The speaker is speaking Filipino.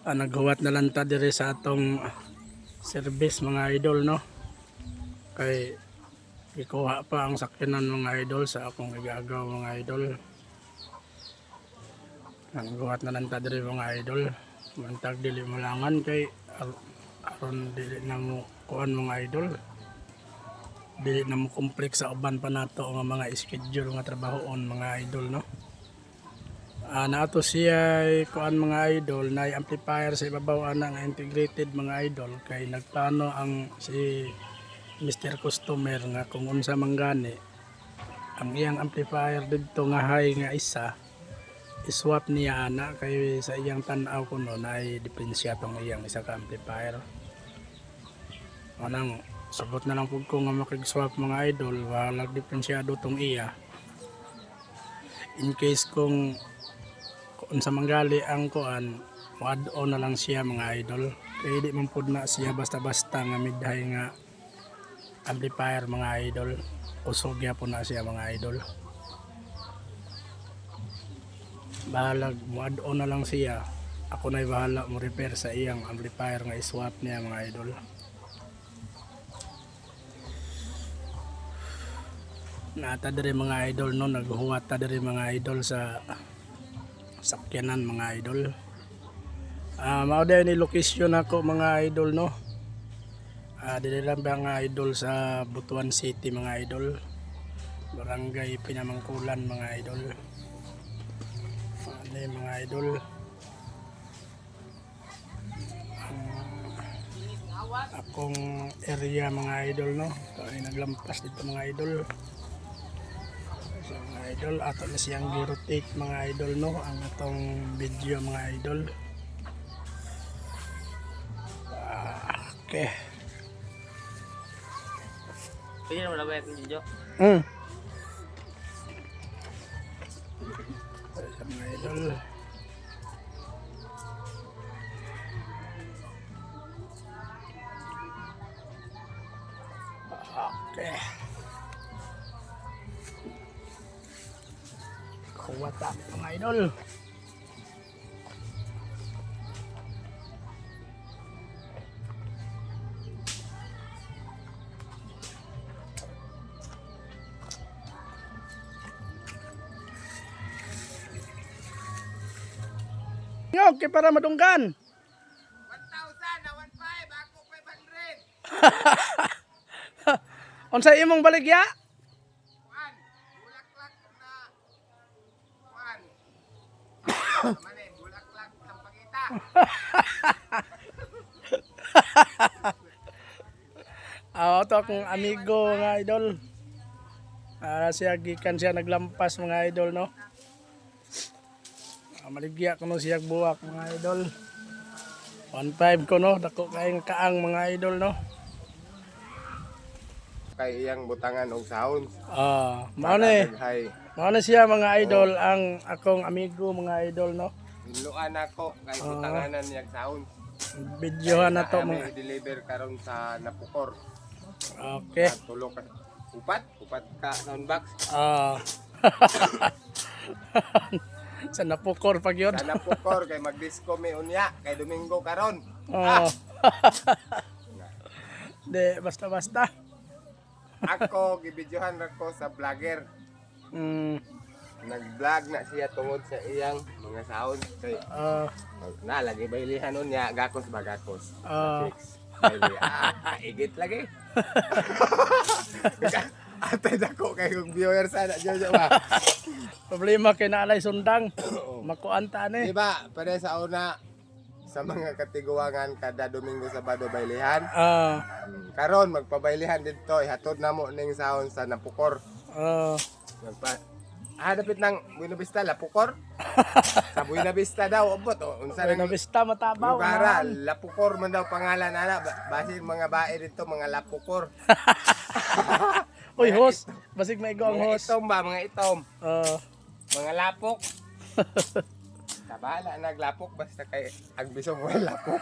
Naghuwat na lang ta dire sa atong service mga idol, no, kay ikuha pa ang sakyanan mga idol sa akong igagaw mga idol. Naghuwat na lang ta dire mga idol, mantag dili malangan kay aron dili na mo kuan mga idol, dili na mo kompleks sa uban pa nato nga mga schedule nga trabahoon mga idol, no. Naato siya kuan mga idol na amplifier sa ibabaw ana nga integrated mga idol, kay nagplano ang si Mr. Customer nga kung unsa man gani ang iyang amplifier didto nga high nga isa iswap niya ana, kay sa iyang tan-aw kuno na diferensya tong iyang isa ka amplifier. Anang sabot na lang pud ko nga makig-swap mga idol, walag diferensyado tong iya. In case kung unsa manggali ang kuan, add-on na lang siya mga idol, kay di man pud na siya basta-basta nga midhay nga amplifier mga idol, usog gyapon na siya mga idol. Bahalag mo add-on na lang siya, ako na'y bahala mo repair sa iyang amplifier nga iswap niya mga idol. Nata diri mga idol, no, naghuwat ta diri mga idol sa sakyanan mga idol. Mao din ni location ako mga idol, no. Dili lang mga idol sa Butuan City mga idol, Barangay Pinamangkulan mga idol. Mga idol, akong area mga idol, no, kaya naglampas dito mga idol. So, mga idol, ato na siyang girotate mga idol, no, ang atong video mga idol. Okay. Pwede naman nabayat ng video. Sa mga idol. Okay. Kuwata mga idol. Okay, para madunggan. 1,000 na 1,500, ako 500. Unsa imong baligya? Kuan, bulaklak na kuan. Mane, bulaklak sa pagita. Ito akong amigo mga idol. Siya gikan siya naglampas mga idol, no. Maligya ko no siya buwak mga idol. 1.5 ko, no, dako kaayong kaang mga idol, no. Kay iyang butangan og sound. Mao na siya mga idol, ang akong amigo mga idol, no. Hinluan ako kay butanganan niya sound. Videohan na to mga. I-deliver karon sa Napukor. Okay. Tulo ka upat ka sound box. Sa Napukor pag yun. Sa Napukor kay mag-disco mi unya kay Domingo karon. De basta-basta. Ako gibidyohan ako sa vlogger. Nag-vlog na siya tungod sa iyang mga sound kay nalagi baylihan unya gakos bagakos. Fix. Igit lagi. Atay dako kay kung viewer sana jojo ba. Problema kay naalay sundang. Makuanta ni. Di ba? Pare sa una sa mga katiguangan kada Domingo Sabado baylihan. Karon magpabaylihan dito ihatod namo ning sound sa Napukor. Dapit ng Buena Vista Lapukor. Sa Buena Vista daw abot unsa Buena nang Vista matabaw. lugar, Lapukor man daw pangalan ana. Basin mga bae dito mga Lapukor. Uy, host. Basig may go ang Mga host. itom ba, mga itom. Mga lapok. Uh, Tabala naglapok basta kay ang bisong wala lapok.